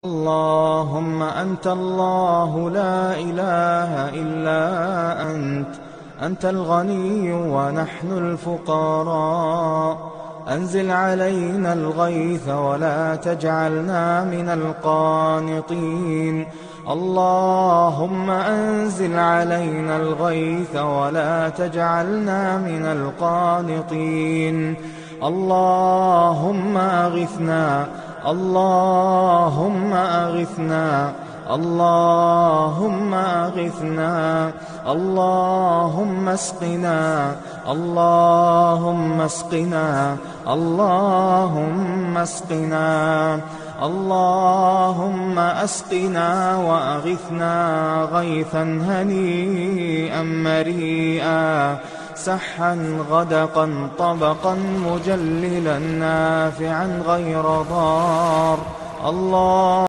اللهم أنت الله لا إله إلا أنت الغني ونحن الفقراء. أنزل علينا الغيث ولا تجعلنا من القانطين. اللهم أنزل علينا الغيث ولا تجعلنا من القانطين. اللهم أغثنا، اللهم أغثنا، اللهم أغثنا، اللهم اسقنا، اللهم اسقنا، اللهم اسقنا، اللهم أسقنا وأغثنا غيثا هنيئا مريئا، سحا غدقا طبقا مجللا نافعا غير ضار. الله